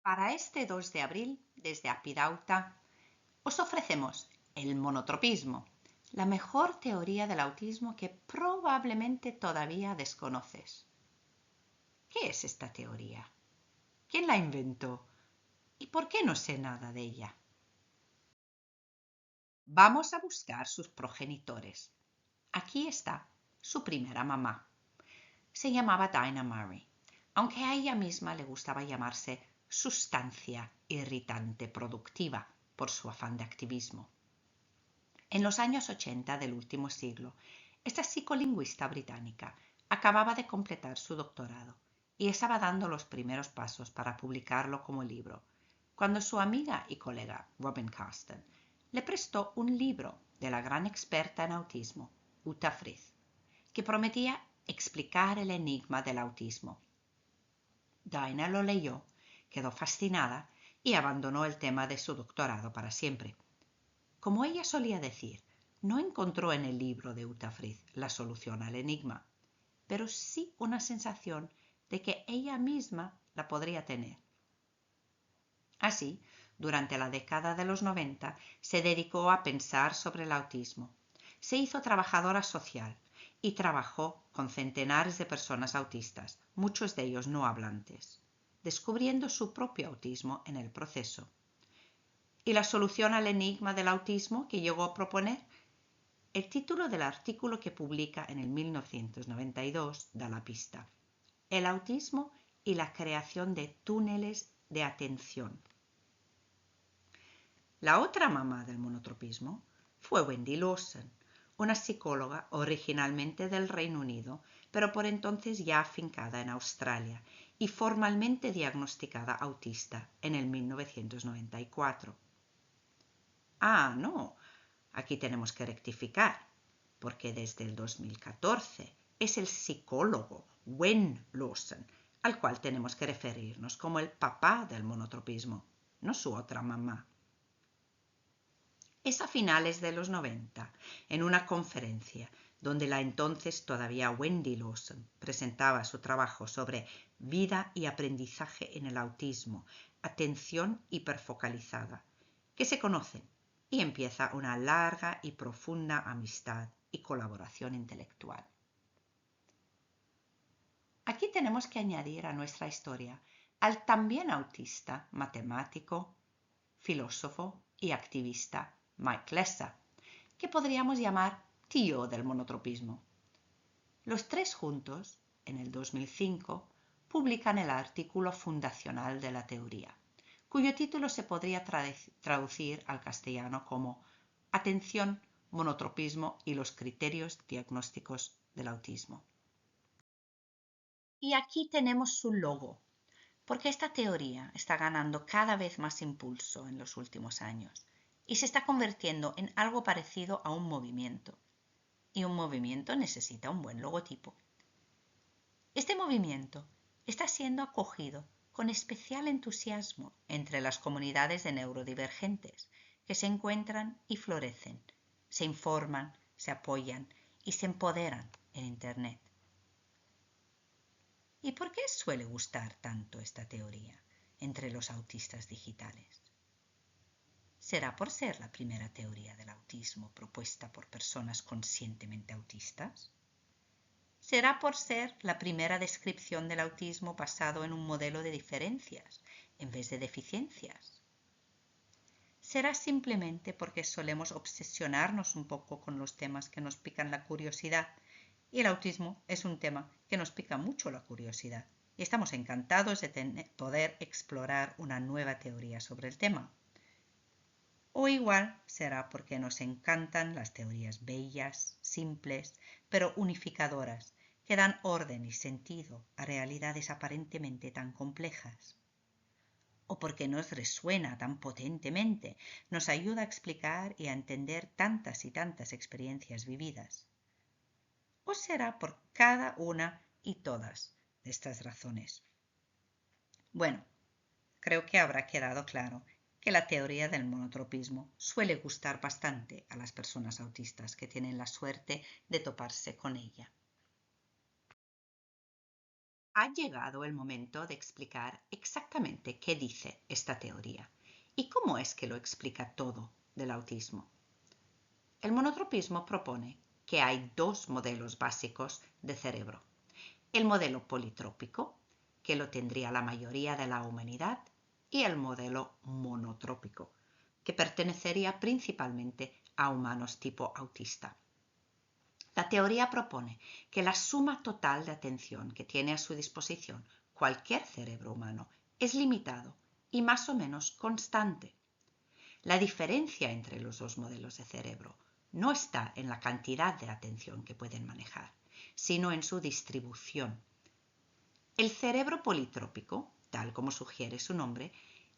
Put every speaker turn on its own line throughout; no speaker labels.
Para este 2 de abril, desde Apidauta, os ofrecemos el monotropismo, la mejor teoría del autismo que probablemente todavía desconoces. ¿Qué es esta teoría? ¿Quién la inventó? ¿Y por qué no sé nada de ella? Vamos a buscar sus progenitores. Aquí está su primera mamá. Se llamaba Dinah Murray, aunque a ella misma le gustaba llamarse sustancia irritante productiva por su afán de activismo. En los años 80 del último siglo, esta psicolingüista británica acababa de completar su doctorado y estaba dando los primeros pasos para publicarlo como libro, cuando su amiga y colega Robin Carsten le prestó un libro de la gran experta en autismo, Uta Frith, que prometía explicar el enigma del autismo. Dinah lo leyó, quedó fascinada y abandonó el tema de su doctorado para siempre. Como ella solía decir, no encontró en el libro de Uta Frith la solución al enigma, pero sí una sensación de que ella misma la podría tener. Así, durante la década de los 90, se dedicó a pensar sobre el autismo. Se hizo trabajadora social y trabajó con centenares de personas autistas, muchos de ellos no hablantes, descubriendo su propio autismo en el proceso. ¿Y la solución al enigma del autismo que llegó a proponer? El título del artículo que publica en el 1992 da la pista: El autismo y la creación de túneles de atención. La otra mamá del monotropismo fue Wendy Lawson, una psicóloga originalmente del Reino Unido, pero por entonces ya afincada en Australia y formalmente diagnosticada autista en el 1994. Ah, no, aquí tenemos que rectificar, porque desde el 2014 es el psicólogo Wen Lawson al cual tenemos que referirnos como el papá del monotropismo, no su otra mamá. Es a finales de los 90, en una conferencia donde la entonces todavía Wendy Lawson presentaba su trabajo sobre vida y aprendizaje en el autismo, atención hiperfocalizada, que se conocen y empieza una larga y profunda amistad y colaboración intelectual. Aquí tenemos que añadir a nuestra historia al también autista, matemático, filósofo y activista Mike Lessa, que podríamos llamar tío del monotropismo. Los tres juntos, en el 2005, publican el artículo fundacional de la teoría, cuyo título se podría traducir al castellano como Atención, monotropismo y los criterios diagnósticos del autismo. Y aquí tenemos su logo, porque esta teoría está ganando cada vez más impulso en los últimos años y se está convirtiendo en algo parecido a un movimiento. Y un movimiento necesita un buen logotipo. Este movimiento está siendo acogido con especial entusiasmo entre las comunidades de neurodivergentes que se encuentran y florecen, se informan, se apoyan y se empoderan en Internet. ¿Y por qué suele gustar tanto esta teoría entre los autistas digitales? ¿Será por ser la primera teoría del autismo propuesta por personas conscientemente autistas? ¿Será por ser la primera descripción del autismo basado en un modelo de diferencias en vez de deficiencias? ¿Será simplemente porque solemos obsesionarnos un poco con los temas que nos pican la curiosidad? Y el autismo es un tema que nos pica mucho la curiosidad y estamos encantados de poder explorar una nueva teoría sobre el tema. O igual será porque nos encantan las teorías bellas, simples, pero unificadoras, que dan orden y sentido a realidades aparentemente tan complejas. O porque nos resuena tan potentemente, nos ayuda a explicar y a entender tantas y tantas experiencias vividas. ¿O será por cada una y todas de estas razones? Bueno, creo que habrá quedado claro que la teoría del monotropismo suele gustar bastante a las personas autistas que tienen la suerte de toparse con ella. ha llegado el momento de explicar exactamente qué dice esta teoría y cómo es que lo explica todo del autismo. El monotropismo propone que hay dos modelos básicos de cerebro. El modelo politrópico, que lo tendría la mayoría de la humanidad, y el modelo monotrópico, que pertenecería principalmente a humanos tipo autista. La teoría propone que la suma total de atención que tiene a su disposición cualquier cerebro humano es limitado y más o menos constante. La diferencia entre los dos modelos de cerebro no está en la cantidad de atención que pueden manejar, sino en su distribución. El cerebro politrópico, tal como sugiere su nombre,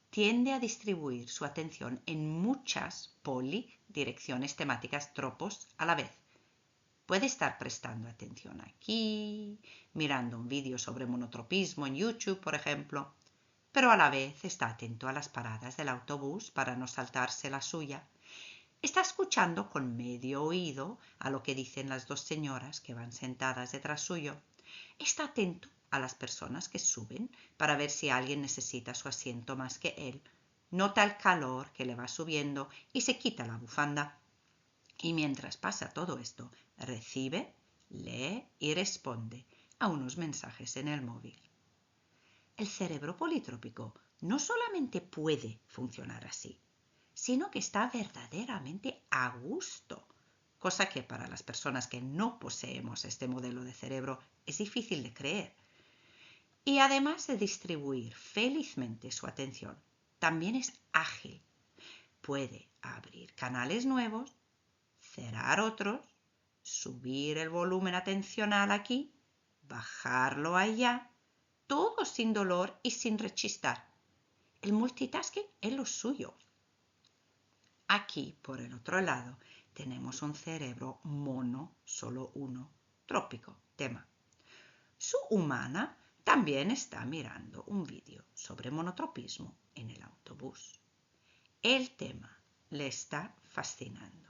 tiende a distribuir su atención en muchas direcciones temáticas tropos a la vez. Puede estar prestando atención aquí, mirando un vídeo sobre monotropismo en YouTube, por ejemplo, pero a la vez está atento a las paradas del autobús para no saltarse la suya. Está escuchando con medio oído a lo que dicen las dos señoras que van sentadas detrás suyo. Está atento a las personas que suben para ver si alguien necesita su asiento más que él. Nota el calor que le va subiendo y se quita la bufanda. Y mientras pasa todo esto, recibe, lee y responde a unos mensajes en el móvil. El cerebro politrópico no solamente puede funcionar así, sino que está verdaderamente a gusto, cosa que para las personas que no poseemos este modelo de cerebro es difícil de creer. Y además de distribuir felizmente su atención, también es ágil. Puede abrir canales nuevos, cerrar otros, subir el volumen atencional aquí, bajarlo allá, todo sin dolor y sin rechistar. El multitasking es lo suyo. Aquí, por el otro lado, tenemos un cerebro mono, solo uno, trópico, tema. Su humana también está mirando un vídeo sobre monotropismo en el autobús. El tema le está fascinando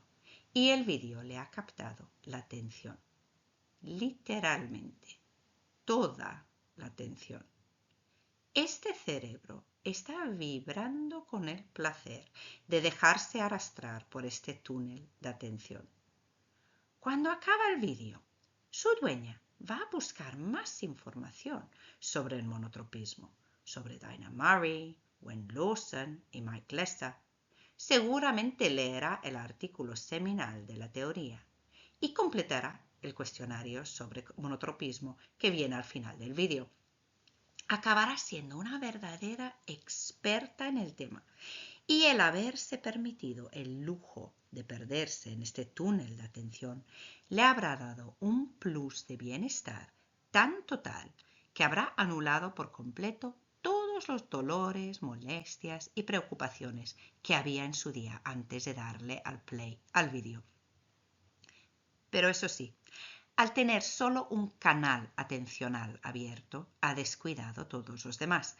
y el vídeo le ha captado la atención. Literalmente, toda la atención. Este cerebro está vibrando con el placer de dejarse arrastrar por este túnel de atención. Cuando acaba el vídeo, su dueña va a buscar más información sobre el monotropismo, sobre Dinah Murray, Gwen Lawson y Mike Lester. Seguramente leerá el artículo seminal de la teoría y completará el cuestionario sobre monotropismo que viene al final del vídeo. Acabará siendo una verdadera experta en el tema y el haberse permitido el lujo de perderse en este túnel de atención le habrá dado un plus de bienestar tan total que habrá anulado por completo todos los dolores, molestias y preocupaciones que había en su día antes de darle al play al vídeo. Pero eso sí, al tener solo un canal atencional abierto, ha descuidado todos los demás.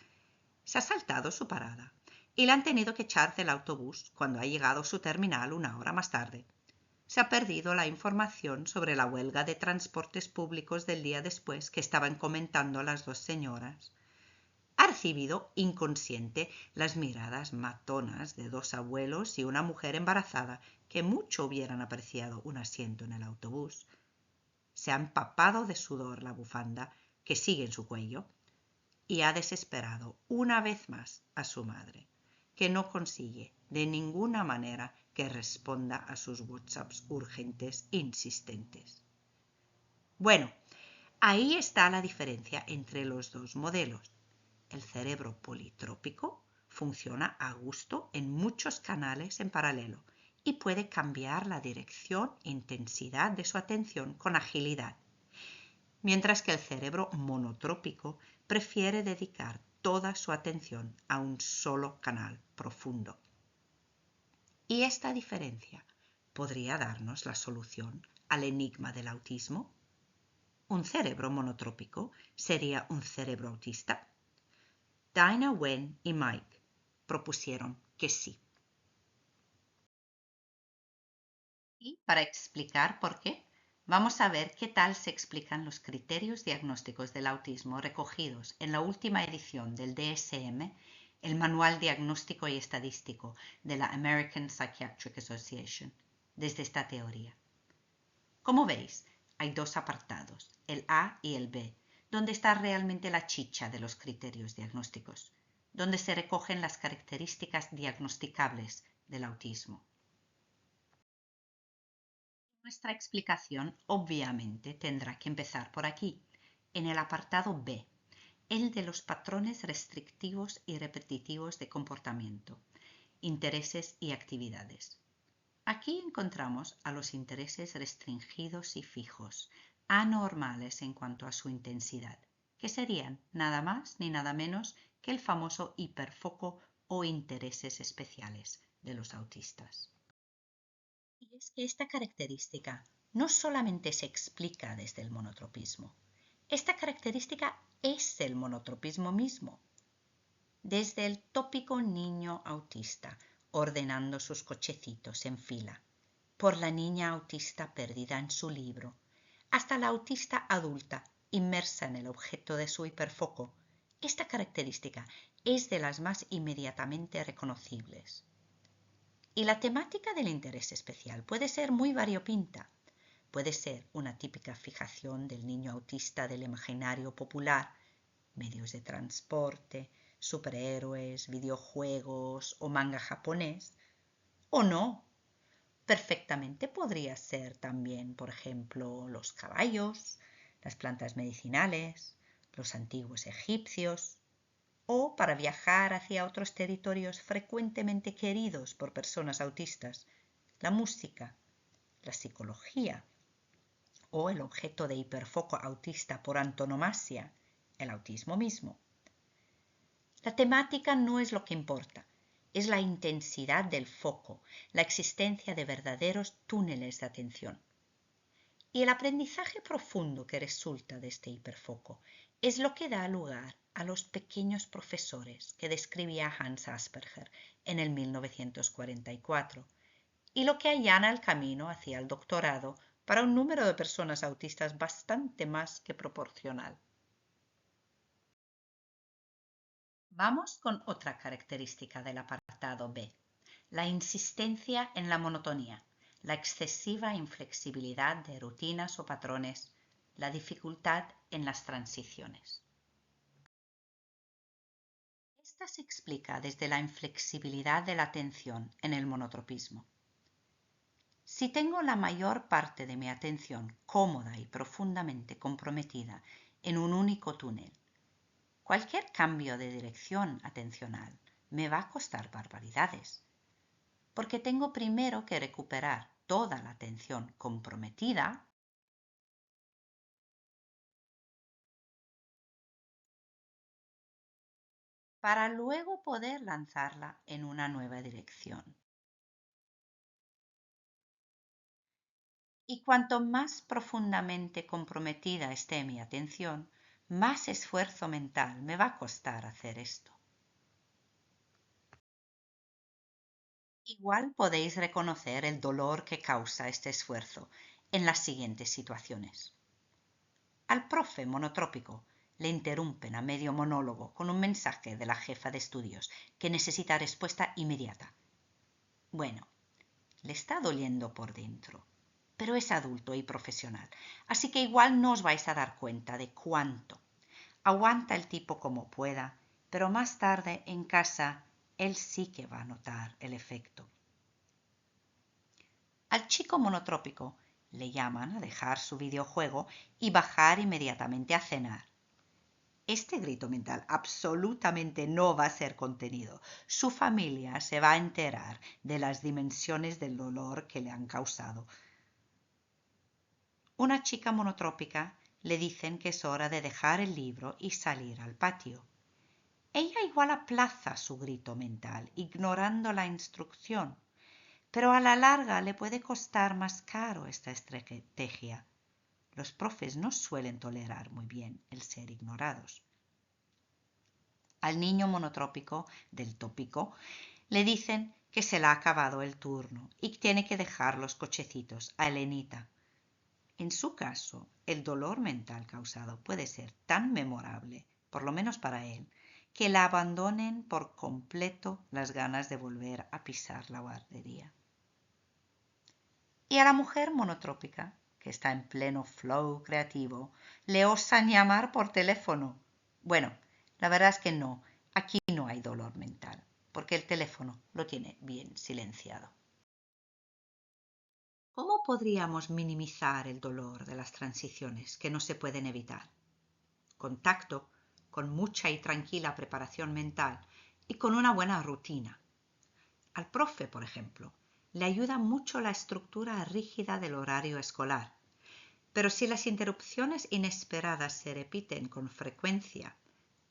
Se ha saltado su parada y le han tenido que echar del autobús cuando ha llegado a su terminal una hora más tarde. Se ha perdido la información sobre la huelga de transportes públicos del día después que estaban comentando las dos señoras. Ha recibido inconsciente las miradas matonas de dos abuelos y una mujer embarazada que mucho hubieran apreciado un asiento en el autobús. Se ha empapado de sudor la bufanda que sigue en su cuello y ha desesperado una vez más a su madre, que no consigue de ninguna manera que responda a sus WhatsApps urgentes e insistentes. Bueno, ahí está la diferencia entre los dos modelos. El cerebro politrópico funciona a gusto en muchos canales en paralelo y puede cambiar la dirección e intensidad de su atención con agilidad, mientras que el cerebro monotrópico prefiere dedicar toda su atención a un solo canal profundo. ¿Y esta diferencia podría darnos la solución al enigma del autismo? ¿Un cerebro monotrópico sería un cerebro autista? Dinah, Gwen y Mike propusieron que sí. Y para explicar por qué, vamos a ver qué tal se explican los criterios diagnósticos del autismo recogidos en la última edición del DSM, el Manual Diagnóstico y Estadístico de la American Psychiatric Association, desde esta teoría. Como veis, hay dos apartados, el A y el B, donde está realmente la chicha de los criterios diagnósticos, donde se recogen las características diagnosticables del autismo. Nuestra explicación obviamente tendrá que empezar por aquí, en el apartado B, el de los patrones restrictivos y repetitivos de comportamiento, intereses y actividades. Aquí encontramos a los intereses restringidos y fijos, anormales en cuanto a su intensidad, que serían nada más ni nada menos que el famoso hiperfoco o intereses especiales de los autistas. Y es que esta característica no solamente se explica desde el monotropismo, esta característica es el monotropismo mismo. Desde el tópico niño autista ordenando sus cochecitos en fila, por la niña autista perdida en su libro, hasta la autista adulta inmersa en el objeto de su hiperfoco, esta característica es de las más inmediatamente reconocibles. Y la temática del interés especial puede ser muy variopinta. Puede ser una típica fijación del niño autista del imaginario popular, medios de transporte, superhéroes, videojuegos o manga japonés, o no. Perfectamente podría ser también, por ejemplo, los caballos, las plantas medicinales, los antiguos egipcios, o para viajar hacia otros territorios frecuentemente queridos por personas autistas, la música, la psicología o el objeto de hiperfoco autista por antonomasia, el autismo mismo. La temática no es lo que importa, es la intensidad del foco, la existencia de verdaderos túneles de atención. Y el aprendizaje profundo que resulta de este hiperfoco es lo que da lugar a los pequeños profesores que describía Hans Asperger en el 1944 y lo que allana el camino hacia el doctorado para un número de personas autistas bastante más que proporcional. Vamos con otra característica del apartado B, la insistencia en la monotonía, la excesiva inflexibilidad de rutinas o patrones, la dificultad en las transiciones. Esta se explica desde la inflexibilidad de la atención en el monotropismo. Si tengo la mayor parte de mi atención cómoda y profundamente comprometida en un único túnel, cualquier cambio de dirección atencional me va a costar barbaridades, porque tengo primero que recuperar toda la atención comprometida para luego poder lanzarla en una nueva dirección. Y cuanto más profundamente comprometida esté mi atención, más esfuerzo mental me va a costar hacer esto. Igual podéis reconocer el dolor que causa este esfuerzo en las siguientes situaciones. Al profe monotrópico le interrumpen a medio monólogo con un mensaje de la jefa de estudios que necesita respuesta inmediata. Bueno, le está doliendo por dentro, pero es adulto y profesional, así que igual no os vais a dar cuenta de cuánto. Aguanta el tipo como pueda, pero más tarde en casa él sí que va a notar el efecto. Al chico monotrópico le llaman a dejar su videojuego y bajar inmediatamente a cenar. Este grito mental absolutamente no va a ser contenido. Su familia se va a enterar de las dimensiones del dolor que le han causado. Una chica monotrópica le dicen que es hora de dejar el libro y salir al patio. Ella igual aplaza su grito mental, ignorando la instrucción, pero a la larga le puede costar más caro esta estrategia. Los profes no suelen tolerar muy bien el ser ignorados. Al niño monotrópico del tópico le dicen que se le ha acabado el turno y que tiene que dejar los cochecitos a Elenita. En su caso, el dolor mental causado puede ser tan memorable, por lo menos para él, que la abandonen por completo las ganas de volver a pisar la guardería. Y a la mujer monotrópica, que está en pleno flow creativo, le osan llamar por teléfono. Bueno, la verdad es que no, aquí no hay dolor mental, porque el teléfono lo tiene bien silenciado. ¿Cómo podríamos minimizar el dolor de las transiciones que no se pueden evitar? Con tacto, con mucha y tranquila preparación mental y con una buena rutina. Al profe, por ejemplo, le ayuda mucho la estructura rígida del horario escolar, pero si las interrupciones inesperadas se repiten con frecuencia,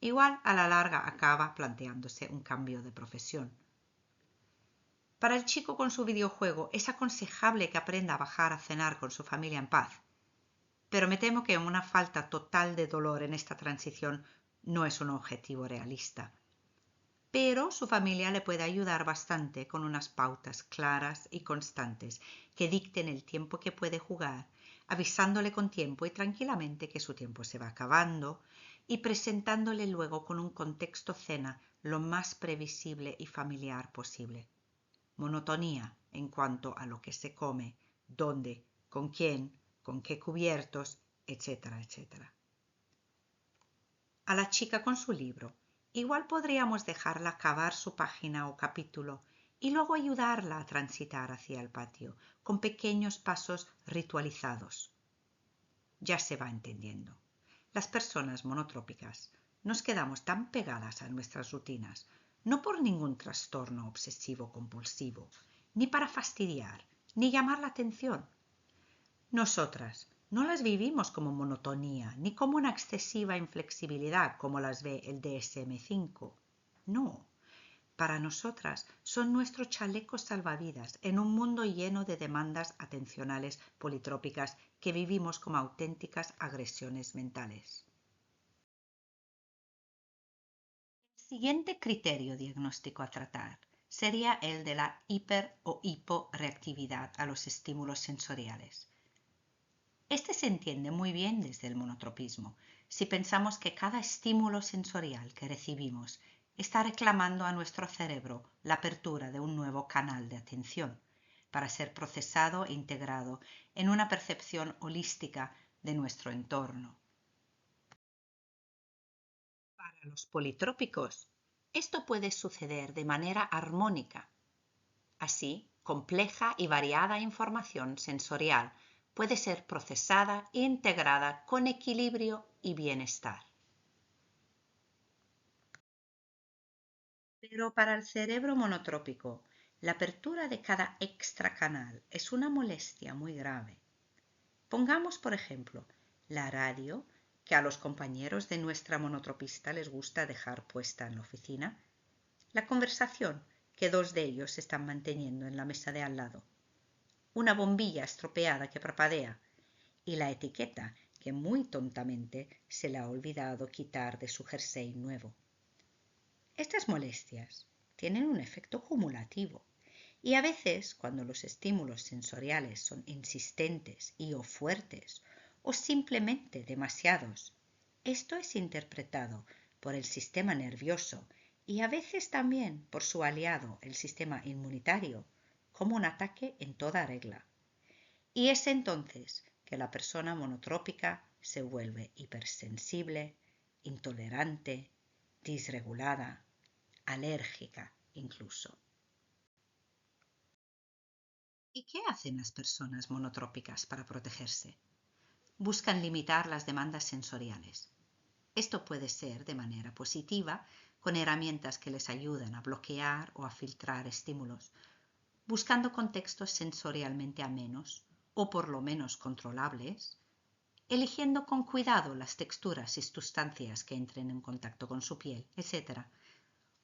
igual a la larga acaba planteándose un cambio de profesión. Para el chico con su videojuego es aconsejable que aprenda a bajar a cenar con su familia en paz, pero me temo que una falta total de dolor en esta transición no es un objetivo realista. Pero su familia le puede ayudar bastante con unas pautas claras y constantes que dicten el tiempo que puede jugar, avisándole con tiempo y tranquilamente que su tiempo se va acabando y presentándole luego con un contexto cena lo más previsible y familiar posible. Monotonía en cuanto a lo que se come, dónde, con quién, con qué cubiertos, etcétera, etcétera. A la chica con su libro, igual podríamos dejarla acabar su página o capítulo y luego ayudarla a transitar hacia el patio con pequeños pasos ritualizados. Ya se va entendiendo. Las personas monotrópicas nos quedamos tan pegadas a nuestras rutinas, no por ningún trastorno obsesivo-compulsivo, ni para fastidiar, ni llamar la atención. Nosotras no las vivimos como monotonía, ni como una excesiva inflexibilidad como las ve el DSM-5. No, para nosotras son nuestro chaleco salvavidas en un mundo lleno de demandas atencionales politrópicas que vivimos como auténticas agresiones mentales. El siguiente criterio diagnóstico a tratar sería el de la hiper o hiporeactividad a los estímulos sensoriales. Este se entiende muy bien desde el monotropismo, si pensamos que cada estímulo sensorial que recibimos está reclamando a nuestro cerebro la apertura de un nuevo canal de atención para ser procesado e integrado en una percepción holística de nuestro entorno. Para los politrópicos, esto puede suceder de manera armónica. Así, compleja y variada información sensorial puede ser procesada e integrada con equilibrio y bienestar. Pero para el cerebro monotrópico, la apertura de cada extracanal es una molestia muy grave. Pongamos, por ejemplo, la radio, que a los compañeros de nuestra monotropista les gusta dejar puesta en la oficina, la conversación que dos de ellos están manteniendo en la mesa de al lado, una bombilla estropeada que parpadea y la etiqueta que muy tontamente se le ha olvidado quitar de su jersey nuevo. Estas molestias tienen un efecto cumulativo y a veces cuando los estímulos sensoriales son insistentes y o fuertes o simplemente demasiados, esto es interpretado por el sistema nervioso y a veces también por su aliado, el sistema inmunitario, como un ataque en toda regla. Y es entonces que la persona monotrópica se vuelve hipersensible, intolerante, disregulada, alérgica incluso. ¿Y qué hacen las personas monotrópicas para protegerse? Buscan limitar las demandas sensoriales. Esto puede ser de manera positiva, con herramientas que les ayudan a bloquear o a filtrar estímulos, buscando contextos sensorialmente amenos o por lo menos controlables, eligiendo con cuidado las texturas y sustancias que entren en contacto con su piel, etc.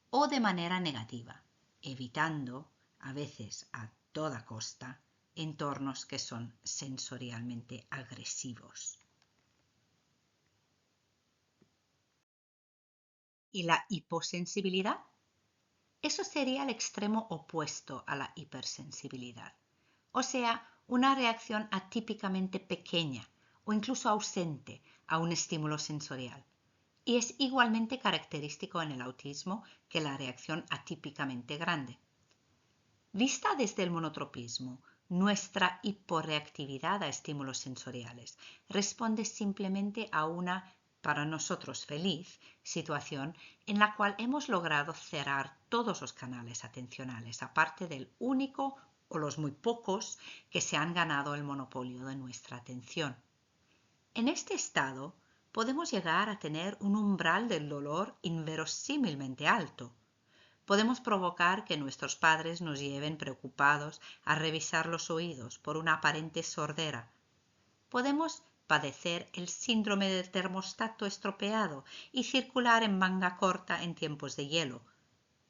O de manera negativa, evitando, a veces a toda costa, entornos que son sensorialmente agresivos. ¿Y la hiposensibilidad? Eso sería el extremo opuesto a la hipersensibilidad, o sea, una reacción atípicamente pequeña o incluso ausente a un estímulo sensorial. Y es igualmente característico en el autismo que la reacción atípicamente grande. Vista desde el monotropismo, nuestra hiporreactividad a estímulos sensoriales responde simplemente a una, para nosotros feliz, situación en la cual hemos logrado cerrar todos los canales atencionales, aparte del único o los muy pocos que se han ganado el monopolio de nuestra atención. En este estado podemos llegar a tener un umbral del dolor inverosímilmente alto. Podemos provocar que nuestros padres nos lleven preocupados a revisar los oídos por una aparente sordera. Podemos padecer el síndrome del termostato estropeado y circular en manga corta en tiempos de hielo.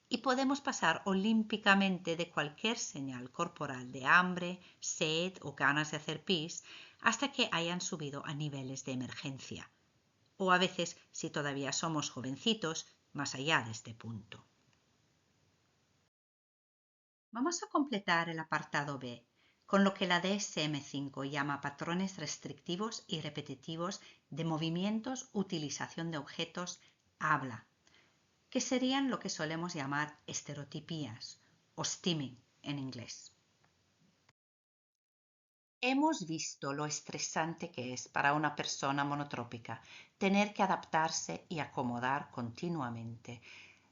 Y podemos pasar olímpicamente de cualquier señal corporal de hambre, sed o ganas de hacer pis hasta que hayan subido a niveles de emergencia. O a veces, si todavía somos jovencitos, más allá de este punto. Vamos a completar el apartado B con lo que la DSM-5 llama patrones restrictivos y repetitivos de movimientos, utilización de objetos, habla, que serían lo que solemos llamar estereotipías o stimming en inglés. Hemos visto lo estresante que es para una persona monotrópica tener que adaptarse y acomodar continuamente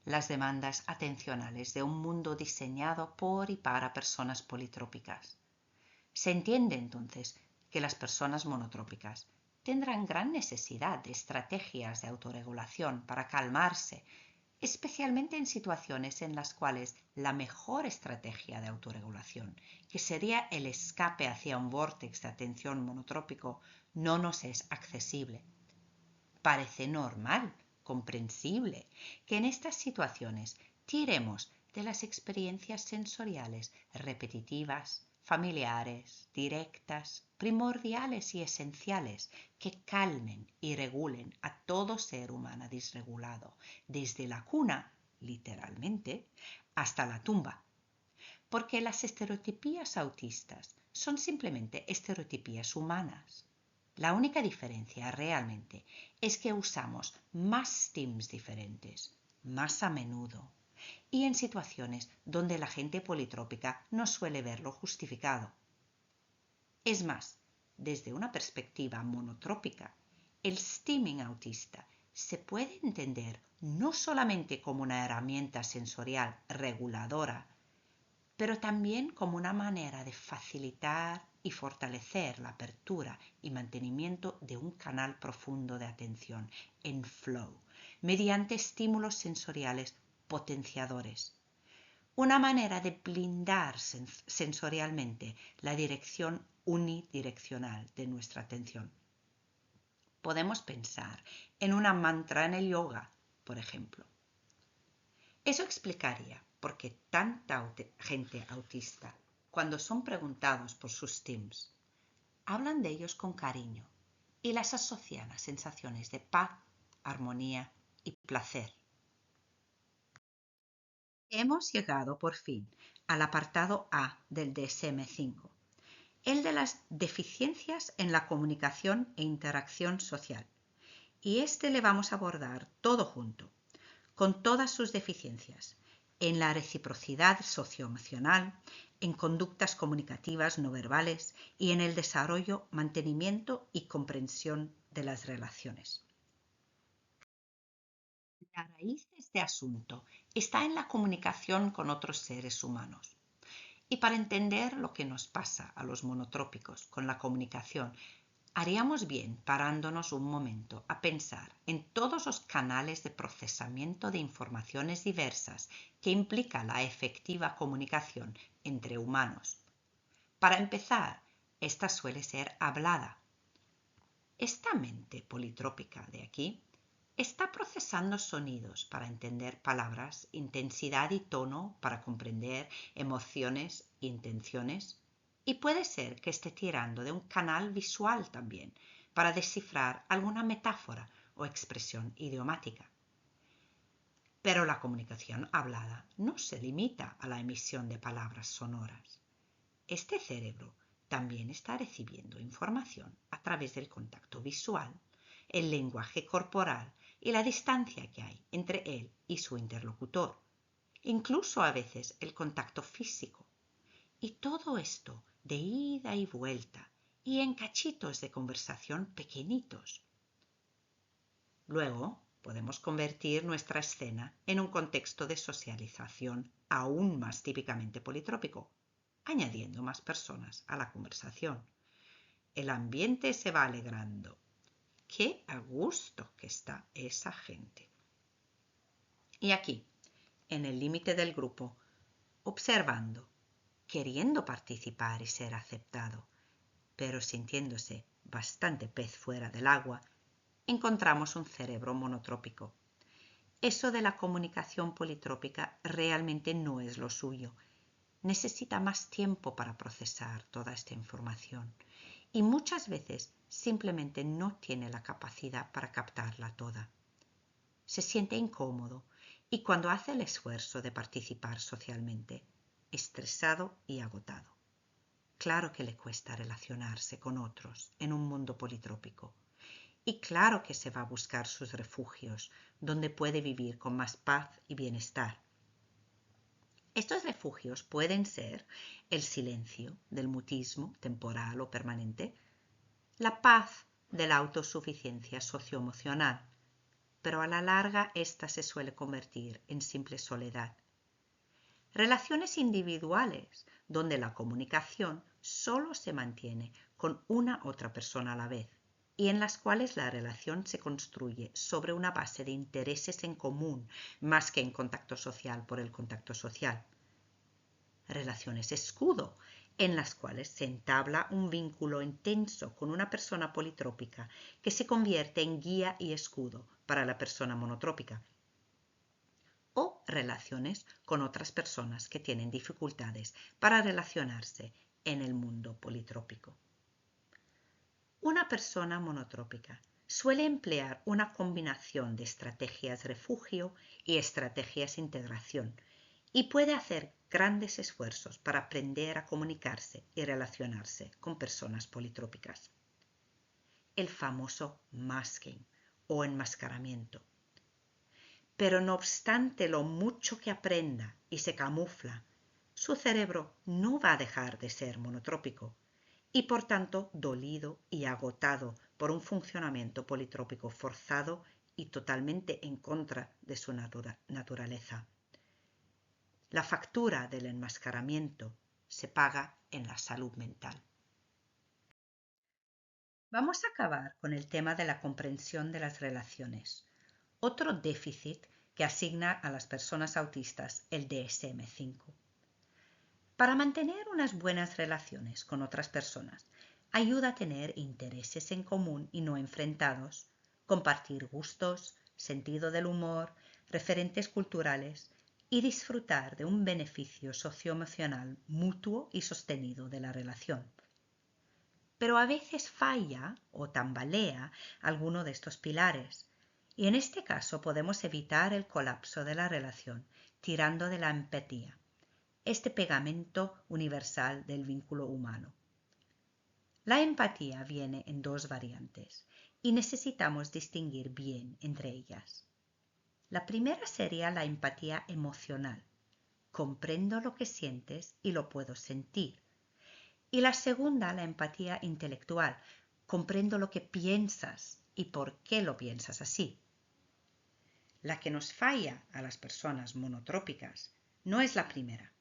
las demandas atencionales de un mundo diseñado por y para personas politrópicas. Se entiende entonces que las personas monotrópicas tendrán gran necesidad de estrategias de autorregulación para calmarse, especialmente en situaciones en las cuales la mejor estrategia de autorregulación, que sería el escape hacia un vórtex de atención monotrópico, no nos es accesible. Parece normal, comprensible, que en estas situaciones tiremos de las experiencias sensoriales repetitivas, familiares, directas, primordiales y esenciales que calmen y regulen a todo ser humano disregulado, desde la cuna, literalmente, hasta la tumba. Porque las estereotipías autistas son simplemente estereotipías humanas. La única diferencia realmente es que usamos más stims diferentes, más a menudo, y en situaciones donde la gente politrópica no suele verlo justificado. Es más, desde una perspectiva monotrópica, el stimming autista se puede entender no solamente como una herramienta sensorial reguladora, pero también como una manera de facilitar y fortalecer la apertura y mantenimiento de un canal profundo de atención en flow, mediante estímulos sensoriales potenciadores. Una manera de blindar sensorialmente la dirección unidireccional de nuestra atención. Podemos pensar en una mantra en el yoga, por ejemplo. Eso explicaría por qué tanta gente autista, cuando son preguntados por sus stims, hablan de ellos con cariño y las asocian a sensaciones de paz, armonía y placer. Hemos llegado por fin al apartado A del DSM-5, el de las deficiencias en la comunicación e interacción social. Y este le vamos a abordar todo junto, con todas sus deficiencias, en la reciprocidad socioemocional, en conductas comunicativas no verbales y en el desarrollo, mantenimiento y comprensión de las relaciones. La raíz de este asunto está en la comunicación con otros seres humanos. Y para entender lo que nos pasa a los monotrópicos con la comunicación, haríamos bien parándonos un momento a pensar en todos los canales de procesamiento de informaciones diversas que implica la efectiva comunicación entre humanos. Para empezar, esta suele ser hablada. Esta mente politrópica de aquí está procesando sonidos para entender palabras, intensidad y tono para comprender emociones e intenciones. Y puede ser que esté tirando de un canal visual también para descifrar alguna metáfora o expresión idiomática. Pero la comunicación hablada no se limita a la emisión de palabras sonoras. Este cerebro también está recibiendo información a través del contacto visual, el lenguaje corporal y la distancia que hay entre él y su interlocutor, incluso a veces el contacto físico. Y todo esto de ida y vuelta y en cachitos de conversación pequeñitos. Luego podemos convertir nuestra escena en un contexto de socialización aún más típicamente politrópico, añadiendo más personas a la conversación. El ambiente se va alegrando. ¡Qué a gusto que está esa gente! Y aquí, en el límite del grupo, observando, queriendo participar y ser aceptado, pero sintiéndose bastante pez fuera del agua, encontramos un cerebro monotrópico. Eso de la comunicación politrópica realmente no es lo suyo. Necesita más tiempo para procesar toda esta información y muchas veces simplemente no tiene la capacidad para captarla toda. Se siente incómodo y cuando hace el esfuerzo de participar socialmente, estresado y agotado. Claro que le cuesta relacionarse con otros en un mundo politrópico. Y claro que se va a buscar sus refugios, donde puede vivir con más paz y bienestar. Estos refugios pueden ser el silencio del mutismo temporal o permanente, la paz de la autosuficiencia socioemocional, pero a la larga esta se suele convertir en simple soledad. Relaciones individuales, donde la comunicación solo se mantiene con una otra persona a la vez y en las cuales la relación se construye sobre una base de intereses en común más que en contacto social por el contacto social. Relaciones escudo, en las cuales se entabla un vínculo intenso con una persona politrópica que se convierte en guía y escudo para la persona monotrópica. O relaciones con otras personas que tienen dificultades para relacionarse en el mundo politrópico. Una persona monotrópica suele emplear una combinación de estrategias refugio y estrategias integración y puede hacer grandes esfuerzos para aprender a comunicarse y relacionarse con personas politrópicas. El famoso masking o enmascaramiento. Pero no obstante lo mucho que aprenda y se camufla, su cerebro no va a dejar de ser monotrópico y por tanto dolido y agotado por un funcionamiento politrópico forzado y totalmente en contra de su naturaleza. La factura del enmascaramiento se paga en la salud mental. Vamos a acabar con el tema de la comprensión de las relaciones, otro déficit que asigna a las personas autistas el DSM-5. Para mantener unas buenas relaciones con otras personas, ayuda a tener intereses en común y no enfrentados, compartir gustos, sentido del humor, referentes culturales y disfrutar de un beneficio socioemocional mutuo y sostenido de la relación. Pero a veces falla o tambalea alguno de estos pilares, y en este caso podemos evitar el colapso de la relación tirando de la empatía, este pegamento universal del vínculo humano. La empatía viene en dos variantes y necesitamos distinguir bien entre ellas. La primera sería la empatía emocional. Comprendo lo que sientes y lo puedo sentir. Y la segunda, la empatía intelectual. Comprendo lo que piensas y por qué lo piensas así. La que nos falla a las personas monotrópicas no es la primera.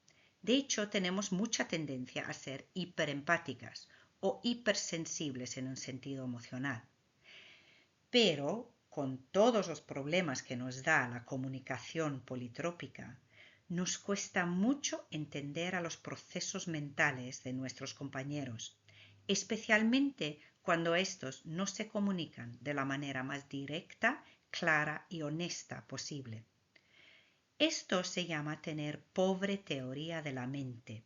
De hecho, tenemos mucha tendencia a ser hiperempáticas o hipersensibles en un sentido emocional. Pero, con todos los problemas que nos da la comunicación politrópica, nos cuesta mucho entender a los procesos mentales de nuestros compañeros, especialmente cuando estos no se comunican de la manera más directa, clara y honesta posible. Esto se llama tener pobre teoría de la mente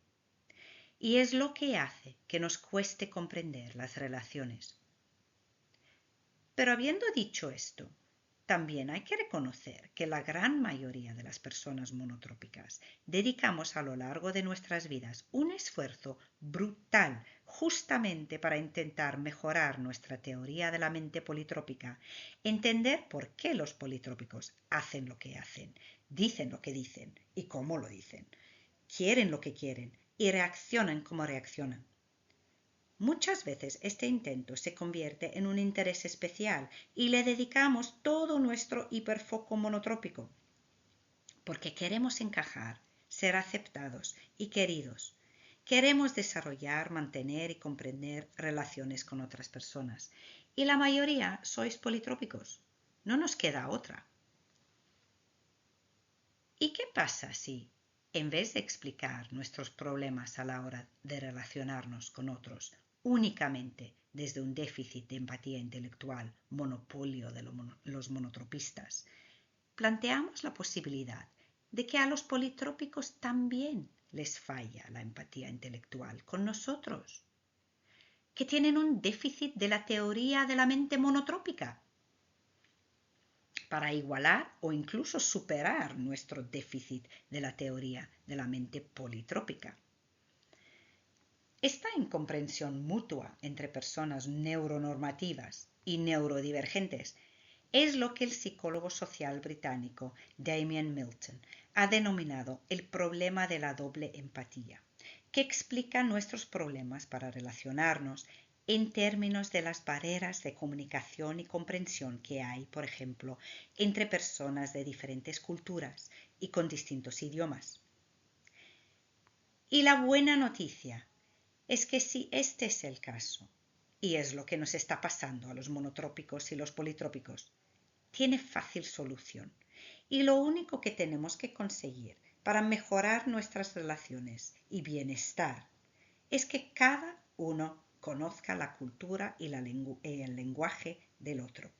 y es lo que hace que nos cueste comprender las relaciones. Pero habiendo dicho esto, también hay que reconocer que la gran mayoría de las personas monotrópicas dedicamos a lo largo de nuestras vidas un esfuerzo brutal justamente para intentar mejorar nuestra teoría de la mente politrópica, entender por qué los politrópicos hacen lo que hacen, dicen lo que dicen y cómo lo dicen, quieren lo que quieren y reaccionan como reaccionan. Muchas veces este intento se convierte en un interés especial y le dedicamos todo nuestro hiperfoco monotrópico, porque queremos encajar, ser aceptados y queridos. Queremos desarrollar, mantener y comprender relaciones con otras personas. Y la mayoría sois politrópicos. No nos queda otra. ¿Y qué pasa si, en vez de explicar nuestros problemas a la hora de relacionarnos con otros únicamente desde un déficit de empatía intelectual, monopolio de los monotropistas, planteamos la posibilidad de que a los politrópicos también les falla la empatía intelectual con nosotros, que tienen un déficit de la teoría de la mente monotrópica, para igualar o incluso superar nuestro déficit de la teoría de la mente politrópica. Esta incomprensión mutua entre personas neuronormativas y neurodivergentes es lo que el psicólogo social británico Damian Milton ha denominado el problema de la doble empatía, que explica nuestros problemas para relacionarnos en términos de las barreras de comunicación y comprensión que hay, por ejemplo, entre personas de diferentes culturas y con distintos idiomas. Y la buena noticia es que si este es el caso, y es lo que nos está pasando a los monotrópicos y los politrópicos, tiene fácil solución. Y lo único que tenemos que conseguir para mejorar nuestras relaciones y bienestar es que cada uno conozca la cultura y el lenguaje del otro.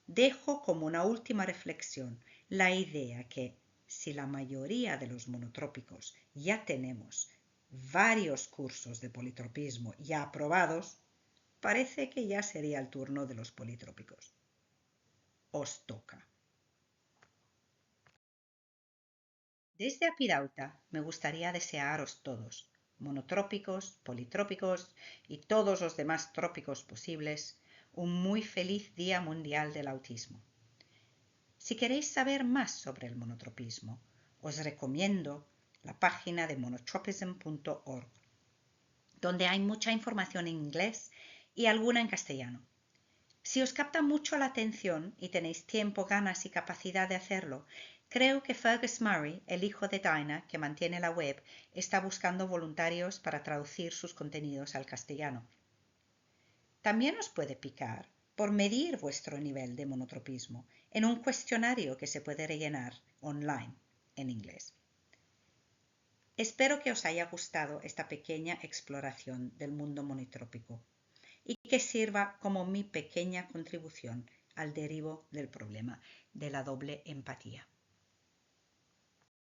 Dejo como una última reflexión la idea que si la mayoría de los monotrópicos ya tenemos varios cursos de politropismo ya aprobados, parece que ya sería el turno de los politrópicos. Os toca. Desde Apidauta me gustaría desearos todos, monotrópicos, politrópicos y todos los demás trópicos posibles, un muy feliz Día Mundial del Autismo. Si queréis saber más sobre el monotropismo, os recomiendo la página de monotropism.org, donde hay mucha información en inglés y alguna en castellano. Si os capta mucho la atención y tenéis tiempo, ganas y capacidad de hacerlo, creo que Fergus Murray, el hijo de Dinah, que mantiene la web, está buscando voluntarios para traducir sus contenidos al castellano. También os puede picar por medir vuestro nivel de monotropismo en un cuestionario que se puede rellenar online en inglés. Espero que os haya gustado esta pequeña exploración del mundo monotrópico y que sirva como mi pequeña contribución al derivo del problema de la doble empatía.